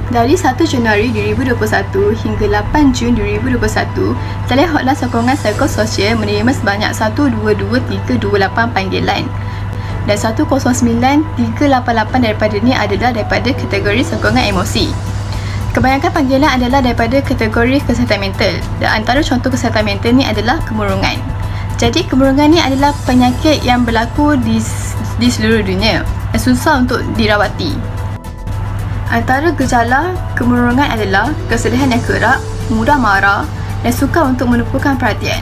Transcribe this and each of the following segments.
Dari 1 Januari 2021 hingga 8 Jun 2021, Talian Hotline Sokongan Psikososial menerima sebanyak 122,328 panggilan dan 109,388 daripada ini adalah daripada kategori sokongan emosi. Kebanyakan panggilan adalah daripada kategori kesihatan mental dan antara contoh kesihatan mental ni adalah kemurungan. Jadi kemurungan ni adalah penyakit yang berlaku di seluruh dunia dan susah untuk dirawati. Antara gejala kemurungan adalah kesedihan yang kerap, mudah marah dan sukar untuk menumpukan perhatian.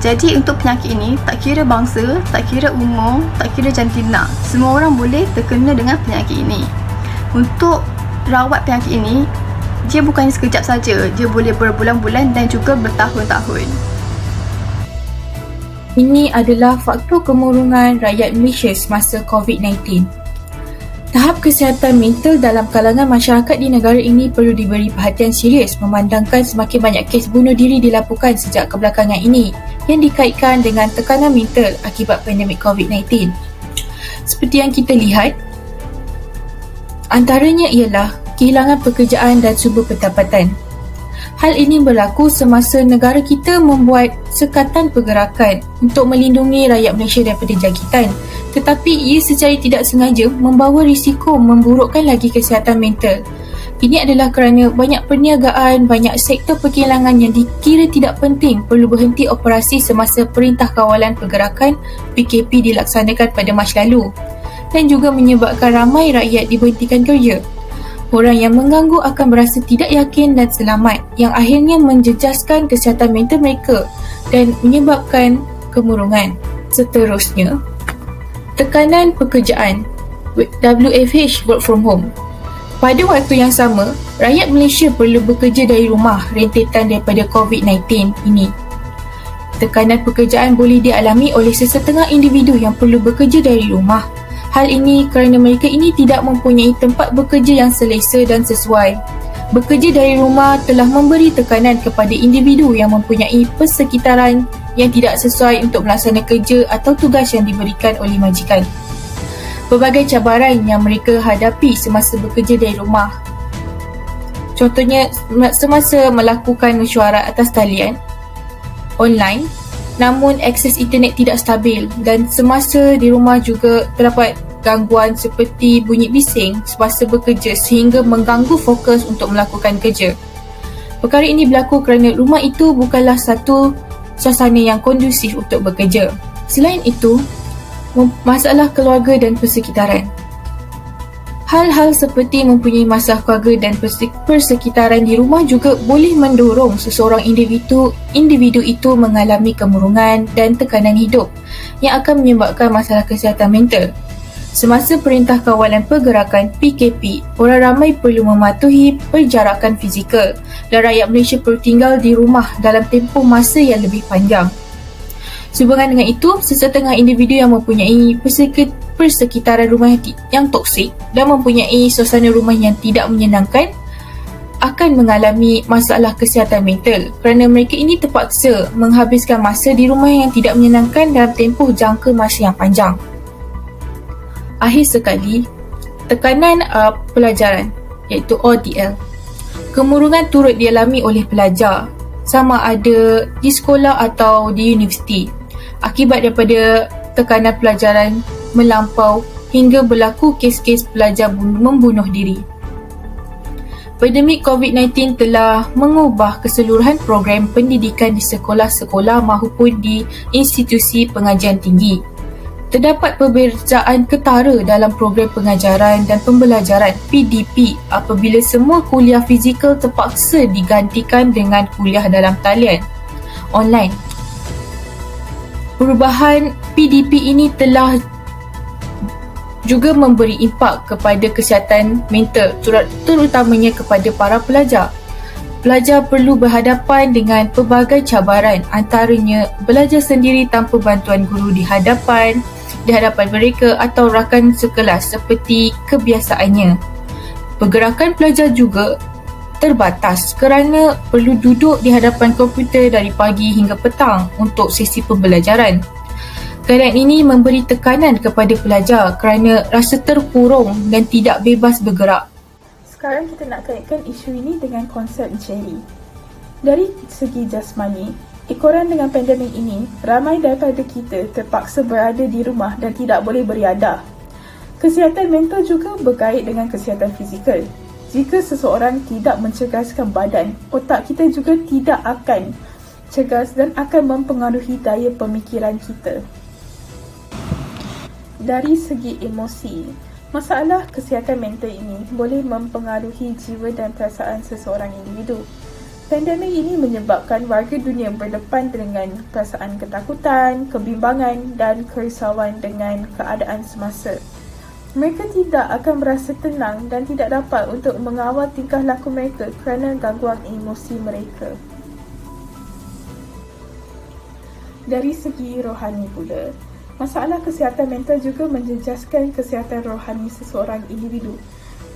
Jadi untuk penyakit ini, tak kira bangsa, tak kira umur, tak kira jantina, semua orang boleh terkena dengan penyakit ini. Untuk rawat penyakit ini, dia bukannya sekejap saja, dia boleh berbulan-bulan dan juga bertahun-tahun. Ini adalah faktor kemurungan rakyat Malaysia semasa COVID-19. Tahap kesihatan mental dalam kalangan masyarakat di negara ini perlu diberi perhatian serius memandangkan semakin banyak kes bunuh diri dilakukan sejak kebelakangan ini yang dikaitkan dengan tekanan mental akibat pandemik COVID-19. Seperti yang kita lihat, antaranya ialah kehilangan pekerjaan dan sumber pendapatan. Hal ini berlaku semasa negara kita membuat sekatan pergerakan untuk melindungi rakyat Malaysia daripada jangkitan, tetapi ia secara tidak sengaja membawa risiko memburukkan lagi kesihatan mental. Ini adalah kerana banyak perniagaan, banyak sektor perkilangan yang dikira tidak penting perlu berhenti operasi semasa Perintah Kawalan Pergerakan PKP dilaksanakan pada Mac lalu dan juga menyebabkan ramai rakyat diberhentikan kerja. Orang yang mengganggu akan berasa tidak yakin dan selamat yang akhirnya menjejaskan kesihatan mental mereka dan menyebabkan kemurungan. Seterusnya, tekanan pekerjaan WFH work from home. Pada waktu yang sama, rakyat Malaysia perlu bekerja dari rumah rentetan daripada COVID-19 ini. Tekanan pekerjaan boleh dialami oleh sesetengah individu yang perlu bekerja dari rumah. Hal ini kerana mereka ini tidak mempunyai tempat bekerja yang selesa dan sesuai. Bekerja dari rumah telah memberi tekanan kepada individu yang mempunyai persekitaran yang tidak sesuai untuk melaksanakan kerja atau tugas yang diberikan oleh majikan. Pelbagai cabaran yang mereka hadapi semasa bekerja dari rumah. Contohnya, semasa melakukan mesyuarat atas talian online, namun akses internet tidak stabil dan semasa di rumah juga terdapat gangguan seperti bunyi bising semasa bekerja sehingga mengganggu fokus untuk melakukan kerja. Perkara ini berlaku kerana rumah itu bukanlah satu suasana yang kondusif untuk bekerja. Selain itu, masalah keluarga dan persekitaran. Hal-hal seperti mempunyai masalah keluarga dan persekitaran di rumah juga boleh mendorong seseorang individu itu mengalami kemurungan dan tekanan hidup yang akan menyebabkan masalah kesihatan mental. Semasa Perintah Kawalan Pergerakan PKP, orang ramai perlu mematuhi perjarakan fizikal dan rakyat Malaysia perlu tinggal di rumah dalam tempoh masa yang lebih panjang. Sehubungan dengan itu, sesetengah individu yang mempunyai persekitaran rumah yang toksik dan mempunyai suasana rumah yang tidak menyenangkan akan mengalami masalah kesihatan mental kerana mereka ini terpaksa menghabiskan masa di rumah yang tidak menyenangkan dalam tempoh jangka masa yang panjang. Akhir sekali, tekanan pelajaran iaitu ODL. Kemurungan turut dialami oleh pelajar sama ada di sekolah atau di universiti akibat daripada tekanan pelajaran melampau hingga berlaku kes-kes pelajar membunuh diri. Pandemik COVID-19 telah mengubah keseluruhan program pendidikan di sekolah-sekolah maupun di institusi pengajian tinggi. Terdapat perbezaan ketara dalam program pengajaran dan pembelajaran PDP apabila semua kuliah fizikal terpaksa digantikan dengan kuliah dalam talian online. Perubahan PDP ini telah juga memberi impak kepada kesihatan mental terutamanya kepada para pelajar. Pelajar perlu berhadapan dengan pelbagai cabaran, antaranya belajar sendiri tanpa bantuan guru di hadapan mereka atau rakan sekelas seperti kebiasaannya. Pergerakan pelajar juga terbatas kerana perlu duduk di hadapan komputer dari pagi hingga petang untuk sesi pembelajaran. Keadaan ini memberi tekanan kepada pelajar kerana rasa terkurung dan tidak bebas bergerak. Sekarang kita nak kaitkan isu ini dengan konsep Jerry. Dari segi jasmani, ekoran dengan pandemik ini, ramai daripada kita terpaksa berada di rumah dan tidak boleh beriadah. Kesihatan mental juga berkait dengan kesihatan fizikal. Jika seseorang tidak mencerdaskan badan, otak kita juga tidak akan cergas dan akan mempengaruhi daya pemikiran kita. Dari segi emosi, masalah kesihatan mental ini boleh mempengaruhi jiwa dan perasaan seseorang individu. Pandemik ini menyebabkan warga dunia berdepan dengan perasaan ketakutan, kebimbangan dan kerisauan dengan keadaan semasa. Mereka tidak akan merasa tenang dan tidak dapat untuk mengawal tingkah laku mereka kerana gangguan emosi mereka. Dari segi rohani pula, masalah kesihatan mental juga menjejaskan kesihatan rohani seseorang individu.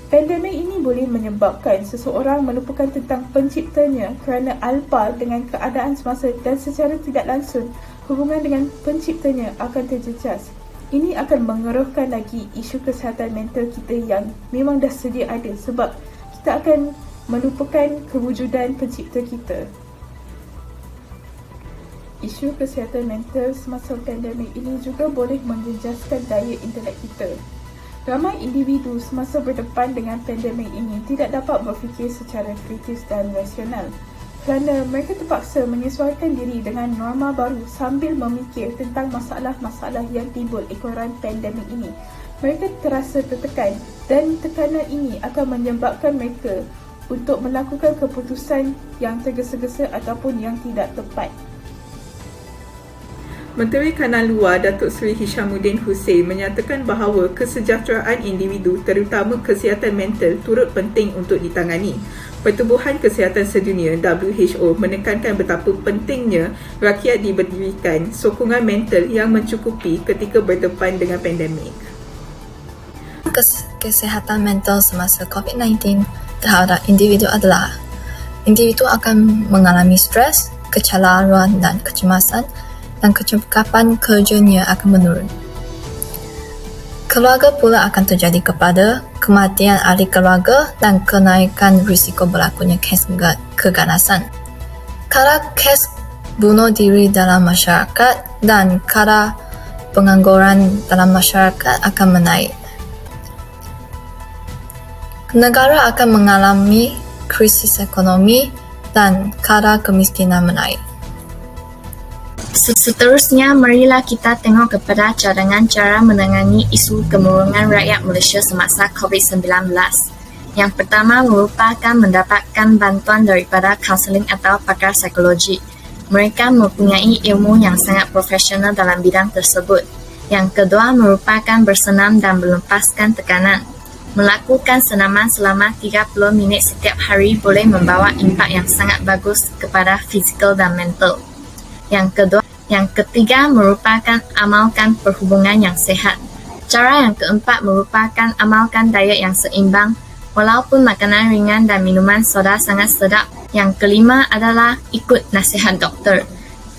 Pandemik ini boleh menyebabkan seseorang melupakan tentang penciptanya kerana alpa dengan keadaan semasa dan secara tidak langsung hubungan dengan penciptanya akan terjejas. Ini akan mengeruhkan lagi isu kesihatan mental kita yang memang dah sedia ada sebab kita akan melupakan kewujudan pencipta kita. Isu kesihatan mental semasa pandemik ini juga boleh menjejaskan daya intelek kita. Ramai individu semasa berdepan dengan pandemik ini tidak dapat berfikir secara kritis dan rasional kerana mereka terpaksa menyesuaikan diri dengan norma baru sambil memikir tentang masalah-masalah yang timbul ekoran pandemik ini. Mereka terasa tertekan dan tekanan ini akan menyebabkan mereka untuk melakukan keputusan yang tergesa-gesa ataupun yang tidak tepat. Menteri Kanan Luar Datuk Seri Hishamuddin Hussein menyatakan bahawa kesejahteraan individu terutama kesihatan mental turut penting untuk ditangani. Pertubuhan Kesihatan Sedunia WHO menekankan betapa pentingnya rakyat diberikan sokongan mental yang mencukupi ketika berdepan dengan pandemik. Kesihatan mental semasa COVID-19 terhadap individu adalah individu akan mengalami stres, kecelaruan dan kecemasan dan kecekapan kerjanya akan menurun. Keluarga pula akan terjadi kepada kematian ahli keluarga dan kenaikan risiko berlakunya kes keganasan. Kadar kes bunuh diri dalam masyarakat dan kadar pengangguran dalam masyarakat akan menaik. Negara akan mengalami krisis ekonomi dan kadar kemiskinan menaik. Seterusnya, marilah kita tengok kepada cadangan cara menangani isu kemurungan rakyat Malaysia semasa COVID-19. Yang pertama merupakan mendapatkan bantuan daripada kaunseling atau pakar psikologi. Mereka mempunyai ilmu yang sangat profesional dalam bidang tersebut. Yang kedua merupakan bersenam dan melepaskan tekanan. Melakukan senaman selama 30 minit setiap hari boleh membawa impak yang sangat bagus kepada fizikal dan mental. Yang ketiga merupakan amalkan perhubungan yang sihat. Cara yang keempat merupakan amalkan diet yang seimbang walaupun makanan ringan dan minuman soda sangat sedap. Yang kelima adalah ikut nasihat doktor.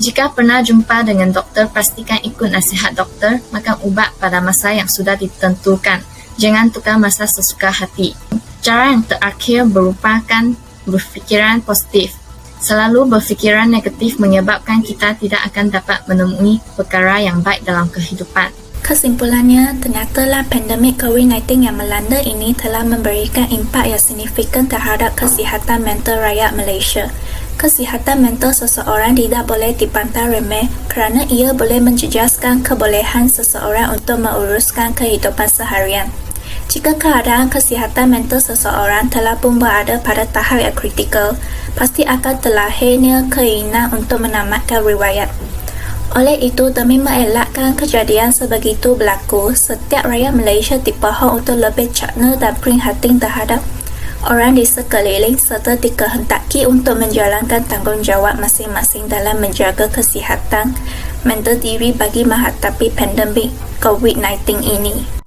Jika pernah jumpa dengan doktor, pastikan ikut nasihat doktor, makan ubat pada masa yang sudah ditentukan. Jangan tukar masa sesuka hati. Cara yang terakhir merupakan berfikiran positif. Selalu berfikiran negatif menyebabkan kita tidak akan dapat menemui perkara yang baik dalam kehidupan. Kesimpulannya, ternyatalah pandemik COVID-19 yang melanda ini telah memberikan impak yang signifikan terhadap kesihatan mental rakyat Malaysia. Kesihatan mental seseorang tidak boleh dipandang remeh kerana ia boleh menjejaskan kebolehan seseorang untuk menguruskan kehidupan seharian. Jika keadaan kesihatan mental seseorang telah pun berada pada tahap yang kritikal, pasti akan terlahirnya keinginan untuk menamatkan riwayat. Oleh itu, demi mengelakkan kejadian sebegitu berlaku, setiap rakyat Malaysia dipohon untuk lebih cakna dan prihatin terhadap orang di sekeliling serta dikehendaki untuk menjalankan tanggungjawab masing-masing dalam menjaga kesihatan mental diri bagi menghadapi pandemik COVID-19 ini.